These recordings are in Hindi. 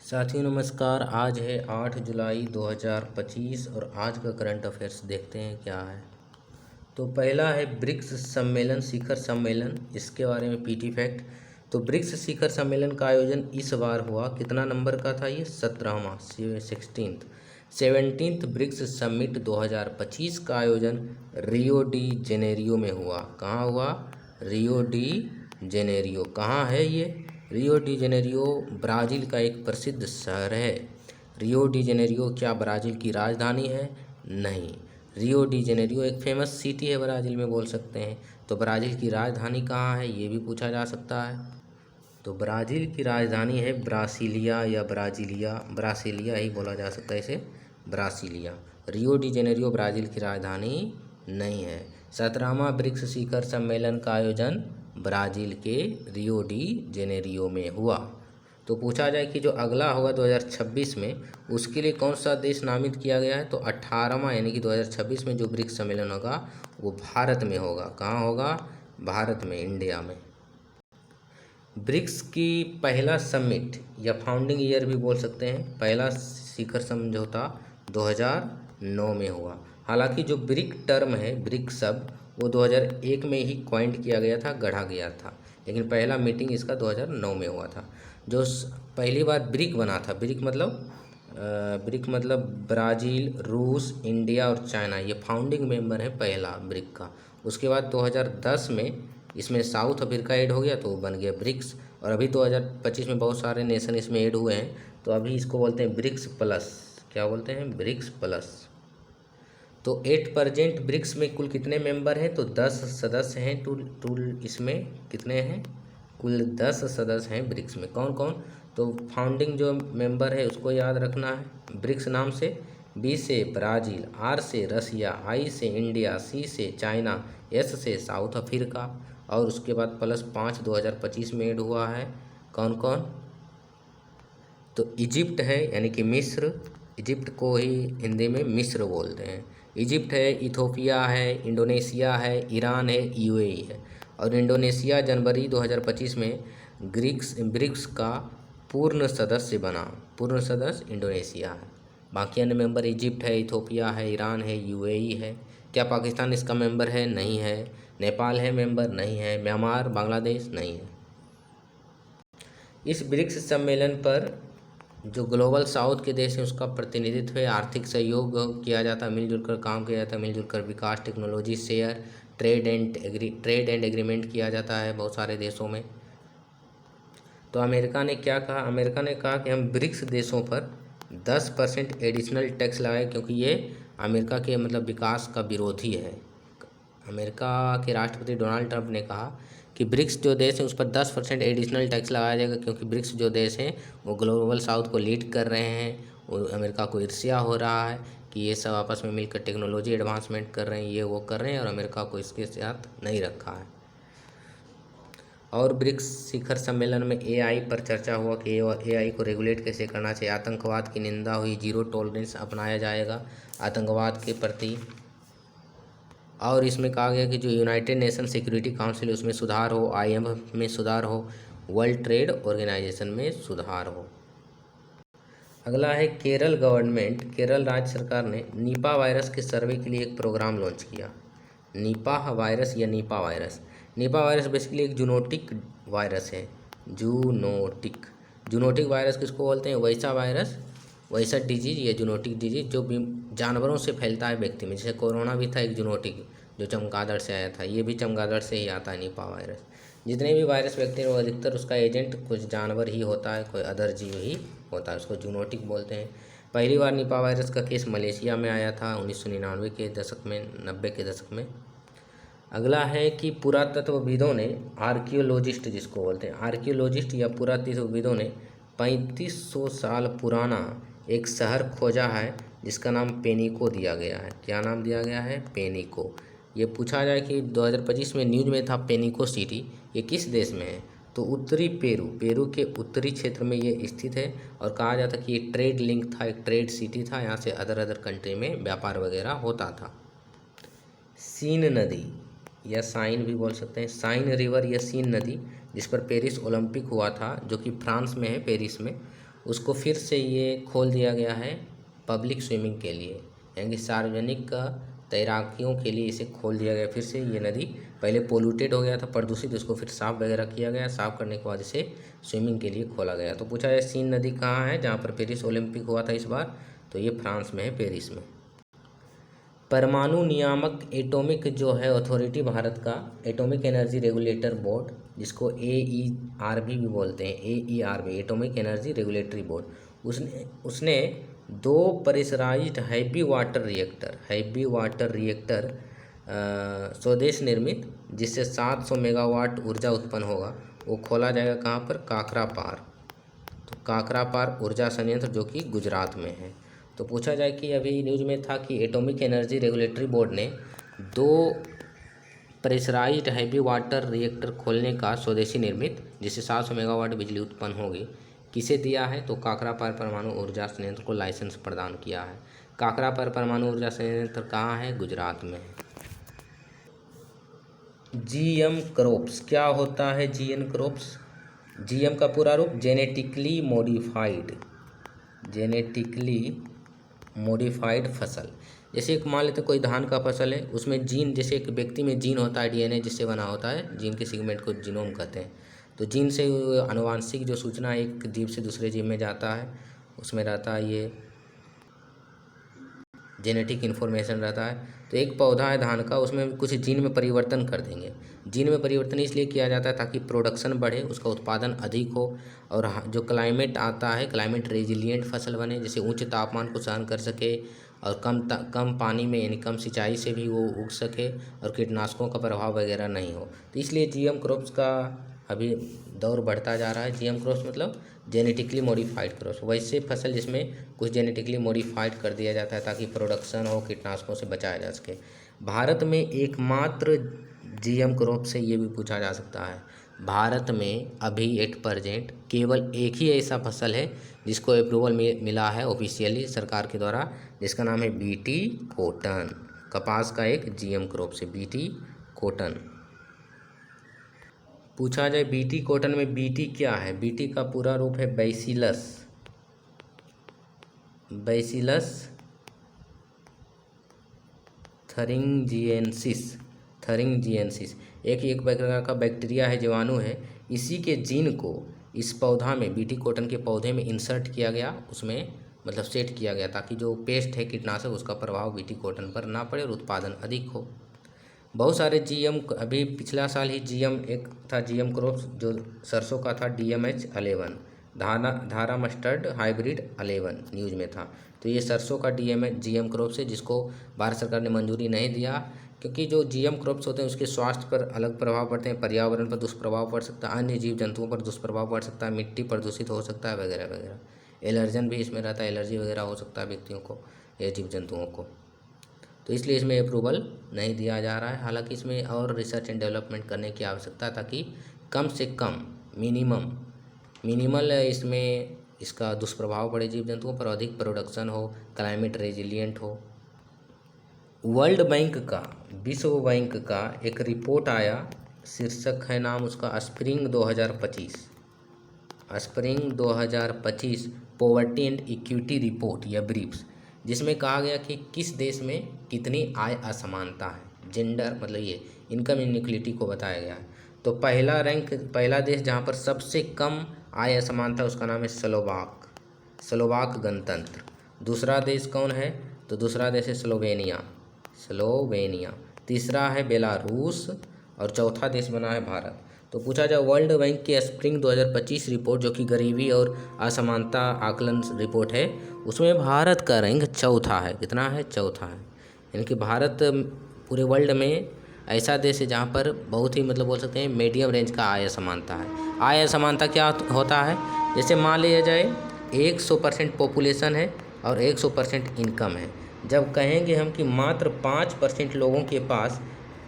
साथियों नमस्कार। आज है 8 जुलाई 2025 और आज का करंट अफेयर्स देखते हैं क्या है। तो पहला है ब्रिक्स सम्मेलन शिखर सम्मेलन, इसके बारे में पीटी फैक्ट। तो ब्रिक्स शिखर सम्मेलन का आयोजन इस बार हुआ, कितना नंबर का था ये? 17वां 17th ब्रिक्स समिट 2025 का आयोजन रियो डी जेनेरियो में हुआ। कहाँ हुआ? Rio de Janeiro. कहाँ है ये? रियो डी जेनेरियो ब्राज़ील का एक प्रसिद्ध शहर है। रियो डी जेनेरियो क्या ब्राज़ील की राजधानी है? नहीं। रियो डी जेनेरियो एक फेमस सिटी है ब्राज़ील में, बोल सकते हैं। तो ब्राज़ील की राजधानी कहाँ है, ये भी पूछा जा सकता है। तो ब्राज़ील की राजधानी है ब्रासिलिया या ब्राज़ीलिया, ब्रासिलिया ही बोला जा सकता है इसे, Brasilia. Rio de Janeiro Brazil की राजधानी नहीं है। 17वां ब्रिक्स शिखर सम्मेलन का आयोजन ब्राज़ील के रियो डी जेनेरियो में हुआ। तो पूछा जाए कि जो अगला होगा 2026 में, उसके लिए कौन सा देश नामित किया गया है? तो 18वां यानी कि 2026 में जो ब्रिक्स सम्मेलन होगा वो भारत में होगा। कहाँ होगा? भारत में, इंडिया में। ब्रिक्स की पहला समिट या फाउंडिंग ईयर भी बोल सकते हैं, पहला शिखर समझौता 2009 में हुआ। हालांकि जो ब्रिक टर्म है, ब्रिक शब्द, वो 2001 में ही कॉइंड किया गया था, गढ़ा गया था, लेकिन पहला मीटिंग इसका 2009 में हुआ था। जो पहली बार ब्रिक बना था, ब्रिक मतलब ब्राज़ील, रूस, इंडिया और चाइना, ये फाउंडिंग मेंबर है पहला ब्रिक का। उसके बाद 2010 में इसमें साउथ अफ्रीका ऐड हो गया तो बन गया ब्रिक्स, और अभी 2025 में बहुत सारे नेशन इसमें ऐड हुए हैं, तो अभी इसको बोलते हैं ब्रिक्स प्लस। क्या बोलते हैं? BRICS plus. तो 8% ब्रिक्स में कुल कितने मेंबर हैं? तो 10 सदस्य हैं। टूल इसमें कितने हैं? कुल 10 सदस्य हैं ब्रिक्स में। कौन कौन? तो फाउंडिंग जो मेंबर है उसको याद रखना है ब्रिक्स नाम से। बी से ब्राज़ील, आर से रसिया, आई से इंडिया, सी से चाइना, एस से साउथ अफ्रीका, और उसके बाद +5 2025 में ऐड हुआ है। कौन कौन? तो इजिप्ट है, यानी कि मिस्र, इजिप्ट को ही हिंदी में मिस्र बोलते हैं। इजिप्ट है, इथोपिया है, इंडोनेशिया है, ईरान है, यूएई है। और इंडोनेशिया जनवरी 2025 में ब्रिक्स का पूर्ण सदस्य बना। पूर्ण सदस्य इंडोनेशिया है। बाकी अन्य मेंबर इजिप्ट है, इथोपिया है, ईरान है, यूएई है। क्या पाकिस्तान इसका मेंबर है? नहीं है। नेपाल है मेंबर? नहीं है। म्यांमार, बांग्लादेश नहीं है। इस ब्रिक्स सम्मेलन पर जो ग्लोबल साउथ के देश हैं उसका प्रतिनिधित्व है, आर्थिक सहयोग किया जाता है, मिलजुल कर काम किया जाता है, मिलजुल कर विकास, technology share, trade and agreement किया जाता है बहुत सारे देशों में। तो अमेरिका ने क्या कहा? अमेरिका ने कहा कि हम ब्रिक्स देशों पर 10% एडिशनल टैक्स लगाए, क्योंकि ये अमेरिका के मतलब विकास का विरोधी है। अमेरिका के राष्ट्रपति डोनाल्ड ट्रंप ने कहा कि ब्रिक्स जो देश हैं उस पर 10% एडिशनल टैक्स लगाया जाएगा, क्योंकि ब्रिक्स जो देश हैं वो ग्लोबल साउथ को लीड कर रहे हैं। वो अमेरिका को ईर्ष्या हो रहा है कि ये सब आपस में मिलकर टेक्नोलॉजी एडवांसमेंट कर रहे हैं, ये वो कर रहे हैं, और अमेरिका को इसके साथ नहीं रखा है। और ब्रिक्स शिखर सम्मेलन में एआई पर चर्चा हुआ कि एआई को रेगुलेट कैसे करना चाहिए। आतंकवाद की निंदा हुई, जीरो टॉलरेंस अपनाया जाएगा आतंकवाद के प्रति। और इसमें कहा गया कि जो यूनाइटेड नेशन सिक्योरिटी काउंसिल है उसमें सुधार हो, आईएमएफ में सुधार हो, वर्ल्ड ट्रेड ऑर्गेनाइजेशन में सुधार हो। अगला है केरल गवर्नमेंट, केरल राज्य सरकार ने निपा वायरस के सर्वे के लिए एक प्रोग्राम लॉन्च किया। निपाह वायरस या Nipah virus. Nipah virus basically एक जूनोटिक वायरस है। जूनोटिक वायरस किसको बोलते हैं? वैसा वायरस, वैसा डिजीज या जूनोटिक डिजीज जो जानवरों से फैलता है व्यक्ति में। जैसे कोरोना भी था एक जूनोटिक, जो चमगादड़ से आया था, ये भी चमगादड़ से ही आता है निपा वायरस। जितने भी वायरस व्यक्ति हैं वो अधिकतर उसका एजेंट कुछ जानवर ही होता है, कोई अदर जीव ही होता है, उसको जूनोटिक बोलते हैं। पहली बार निपा वायरस का केस मलेशिया में आया था 1999 के दशक में, 90 के दशक में। अगला है कि पुरातत्वविदों ने, आर्कियोलॉजिस्ट जिसको बोलते हैं, आर्कियोलॉजिस्ट या पुरातत्वविदों ने 3500 साल पुराना एक शहर खोजा है जिसका नाम पेनिको दिया गया है। क्या नाम दिया गया है? पेनिको। ये पूछा जाए कि 2025 में न्यूज में था पेनिको सिटी, ये किस देश में है? तो उत्तरी पेरू के उत्तरी क्षेत्र में ये स्थित है, और कहा जाता कि ये ट्रेड लिंक था, एक ट्रेड सिटी था, यहाँ से अदर कंट्री में व्यापार वगैरह होता था। सीन नदी या साइन भी बोल सकते हैं, साइन रिवर या सीन नदी, जिस पर पेरिस ओलंपिक हुआ था, जो कि फ्रांस में है, पेरिस में, उसको फिर से ये खोल दिया गया है पब्लिक स्विमिंग के लिए, यानी कि सार्वजनिक तैराकियों के लिए इसे खोल दिया गया फिर से। ये नदी पहले पोल्यूटेड हो गया था, प्रदूषित, उसको फिर साफ़ वगैरह किया गया, साफ़ करने के बाद इसे स्विमिंग के लिए खोला गया। तो पूछा जाए सीन नदी कहाँ है जहाँ पर पेरिस ओलंपिक हुआ था इस बार, तो ये फ्रांस में है, पेरिस में। परमाणु नियामक एटॉमिक जो है अथॉरिटी भारत का, एटॉमिक एनर्जी रेगुलेटर बोर्ड, जिसको AERB भी बोलते हैं, AERB atomic energy regulatory board, उसने 2 प्रेशराइज्ड हैवी वाटर रिएक्टर स्वदेश निर्मित, जिससे 700 मेगावाट ऊर्जा उत्पन्न होगा, वो खोला जाएगा कहाँ पर, काकरापार। तो काकरापार ऊर्जा संयंत्र जो कि गुजरात में है। तो पूछा जाए कि अभी न्यूज़ में था कि एटॉमिक एनर्जी रेगुलेटरी बोर्ड ने 2 प्रेशराइज्ड हैवी वाटर रिएक्टर खोलने का स्वदेशी निर्मित, जिससे 700 मेगावाट बिजली उत्पन्न होगी, किसे दिया है, तो काकरापार परमाणु ऊर्जा संयंत्र को लाइसेंस प्रदान किया है। काकरापार परमाणु ऊर्जा संयंत्र कहाँ है, गुजरात में है। GM क्रॉप्स क्या होता है, GM क्रॉप्स, GM का पूरा रूप जेनेटिकली मॉडिफाइड फसल। जैसे एक मान लेते कोई धान का फसल है, उसमें जीन, जैसे एक व्यक्ति में जीन होता है, DNA जिससे बना होता है, जीन के सेगमेंट को जीनोम कहते हैं। तो जीन से आनुवांशिक जो सूचना एक जीव से दूसरे जीव में जाता है, उसमें रहता है ये जेनेटिक इन्फॉर्मेशन रहता है। तो एक पौधा है धान का, उसमें कुछ जीन में परिवर्तन कर देंगे। जीन में परिवर्तन इसलिए किया जाता है ताकि प्रोडक्शन बढ़े, उसका उत्पादन अधिक हो, और जो क्लाइमेट आता है, क्लाइमेट रेजिलिएंट फसल बने, जैसे उच्च तापमान को सहन कर सके, और कम पानी में यानी कम सिंचाई से भी वो उग सके, और कीटनाशकों का प्रभाव वगैरह नहीं हो। तो इसलिए GM क्रॉप्स का अभी दौर बढ़ता जा रहा है। GM क्रॉप्स मतलब जेनेटिकली मॉडिफाइड क्रॉप्स, वैसे फसल जिसमें कुछ जेनेटिकली मॉडिफाइड कर दिया जाता है ताकि प्रोडक्शन हो, कीटनाशकों से बचाया जा सके। भारत में एकमात्र GM क्रॉप से ये भी पूछा जा सकता है, भारत में अभी एट प्रेजेंट केवल एक ही ऐसा फसल है जिसको अप्रूवल मिला है ऑफिशियली सरकार के द्वारा, जिसका नाम है BT कॉटन। कपास का एक GM क्रॉप से BT कॉटन। पूछा जाए BT कॉटन में BT क्या है, BT का पूरा रूप है बैसिलस थरिंजिएंसिस। एक प्रकार का बैक्टीरिया है, जीवाणु है। इसी के जीन को इस पौधा में, BT कॉटन के पौधे में इंसर्ट किया गया, उसमें मतलब सेट किया गया, ताकि जो पेस्ट है कीटनाशक, उसका प्रभाव BT कॉटन पर ना पड़े और उत्पादन अधिक हो। बहुत सारे GM, अभी पिछला साल ही एक था GM क्रॉप्स जो सरसों का था, DMH11, धारा मस्टर्ड हाइब्रिड 11 न्यूज़ में था। तो ये सरसों का GM क्रॉप्स है, जिसको भारत सरकार ने मंजूरी नहीं दिया, क्योंकि जो GM क्रॉप्स होते हैं उसके स्वास्थ्य पर अलग प्रभाव पड़ते हैं, पर्यावरण पर दुष्प्रभाव पड़ सकता है, अन्य जीव जंतुओं पर दुष्प्रभाव पड़ सकता है, मिट्टी प्रदूषित हो सकता है वगैरह वगैरह। एलर्जन भी इसमें रहता है, एलर्जी वगैरह हो सकता है व्यक्तियों को या जीव जंतुओं को। तो इसलिए इसमें अप्रूवल नहीं दिया जा रहा है। हालांकि इसमें और रिसर्च एंड डेवलपमेंट करने की आवश्यकता है, ताकि कम से कम मिनिमल इसमें इसका दुष्प्रभाव पड़े जीव जंतुओं पर, अधिक प्रोडक्शन हो, क्लाइमेट रेजिलिएंट हो। विश्व बैंक का एक रिपोर्ट आया, शीर्षक है नाम उसका spring 2025 poverty and equity report या ब्रीफ्स, जिसमें कहा गया कि किस देश में कितनी आय असमानता है, जेंडर मतलब ये इनकम इनइक्वलिटी को बताया गया है। तो पहला देश जहाँ पर सबसे कम आय असमानता, उसका नाम है स्लोवाक गणतंत्र। दूसरा देश कौन है, तो दूसरा देश है स्लोवेनिया। तीसरा है बेलारूस, और चौथा देश बना है भारत। तो पूछा जाए वर्ल्ड बैंक की स्प्रिंग 2025 रिपोर्ट, जो कि गरीबी और असमानता आकलन रिपोर्ट है, उसमें भारत का रैंक चौथा है। कितना है, चौथा है। यानी कि भारत पूरे वर्ल्ड में ऐसा देश है जहाँ पर बहुत ही मतलब बोल सकते हैं मीडियम रेंज का आय असमानता है। आय असमानता क्या होता है, जैसे मान लिया जाए 100% पॉपुलेशन है और 100% इनकम है। जब कहेंगे हम कि मात्र 5% लोगों के पास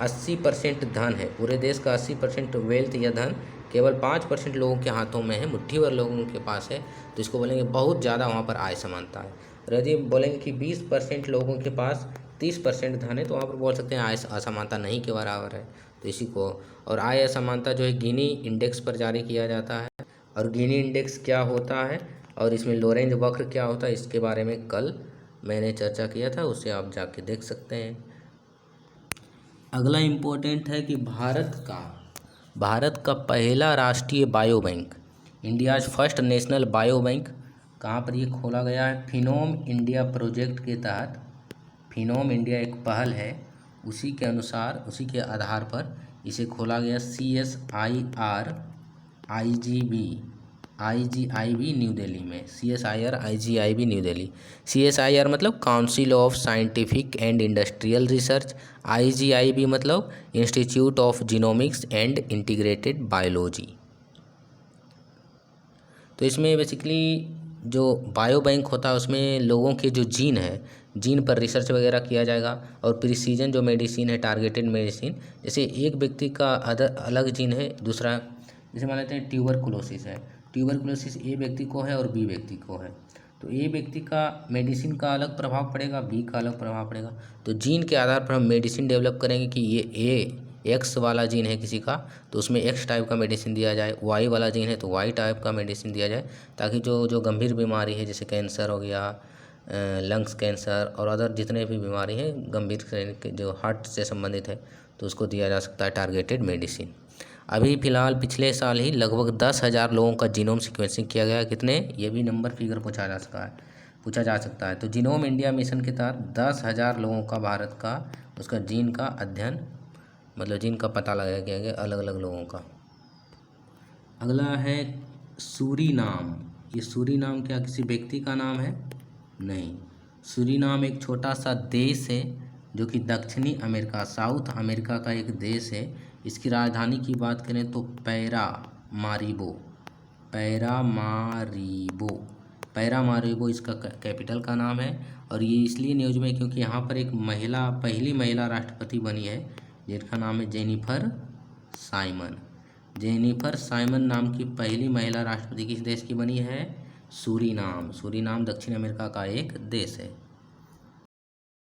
80% धन है, पूरे देश का 80% वेल्थ या धन केवल 5% लोगों के हाथों में है, मुट्ठी भर लोगों के पास है, तो इसको बोलेंगे बहुत ज़्यादा वहाँ पर आय समानता है। और यदि बोलेंगे कि 20% लोगों के पास 30% धन है, तो वहाँ पर बोल सकते हैं आय असमानता नहीं के बराबर है। तो इसी को, और आय असमानता जो है गिनी इंडेक्स पर जारी किया जाता है। और गिनी इंडेक्स क्या होता है, और इसमें लोरेंज वक्र क्या होता है इसके बारे में कल मैंने चर्चा किया था, उसे आप जाके देख सकते हैं। अगला इम्पोर्टेंट है कि भारत का पहला राष्ट्रीय bio bank, India's first national bio bank, कहाँ पर ये खोला गया है? फिनोम इंडिया प्रोजेक्ट के तहत। फिनोम इंडिया एक पहल है, उसी के अनुसार, उसी के आधार पर इसे खोला गया। CSIR IGIB न्यू दिल्ली में, CSIR IGIB new Delhi. CSIR मतलब council of scientific and industrial research, IGIB मतलब institute of genomics and integrated biology. तो इसमें बेसिकली जो बायो बैंक होता है उसमें लोगों के जो जीन है, जीन पर रिसर्च वगैरह किया जाएगा, और प्रिसीजन जो मेडिसिन है, टारगेटेड मेडिसिन, जैसे एक व्यक्ति का अलग जीन है, दूसरा, जैसे मान लेते हैं ट्यूबरकुलोसिस है, ट्यूबरकुलोसिस ए व्यक्ति को है और बी व्यक्ति को है, तो ए व्यक्ति का मेडिसिन का अलग प्रभाव पड़ेगा, बी का अलग प्रभाव पड़ेगा। तो जीन के आधार पर हम मेडिसिन डेवलप करेंगे कि ये एक्स वाला जीन है किसी का, तो उसमें एक्स टाइप का मेडिसिन दिया जाए, वाई वाला जीन है तो वाई टाइप का मेडिसिन दिया जाए, ताकि जो गंभीर बीमारी है, जैसे कैंसर हो गया, लंग्स कैंसर और अदर जितने भी बीमारी हैं गंभीर श्रेणी के, जो हार्ट से संबंधित है, तो उसको दिया जा सकता है टारगेटेड मेडिसिन। अभी फ़िलहाल पिछले साल ही लगभग 10,000 लोगों का जीनोम सीक्वेंसिंग किया गया। कितने? ये भी नंबर फिगर पूछा जा सकता है। तो जीनोम इंडिया मिशन के तहत 10,000 लोगों का, भारत का, उसका जीन का अध्ययन, मतलब जीन का पता लगाया गया अलग अलग लोगों का। अगला है सूरीनाम। ये सूरीनाम क्या किसी व्यक्ति का नाम है? नहीं, सूरीनाम एक छोटा सा देश है जो कि दक्षिणी अमेरिका, साउथ अमेरिका का एक देश है। इसकी राजधानी की बात करें तो पैरामारीबो इसका कैपिटल का नाम है। और ये इसलिए न्यूज में क्योंकि यहाँ पर एक पहली महिला राष्ट्रपति बनी है, जिनका नाम है जेनिफर साइमन नाम की पहली महिला राष्ट्रपति किस देश की बनी है? सूरीनाम दक्षिण अमेरिका का एक देश है।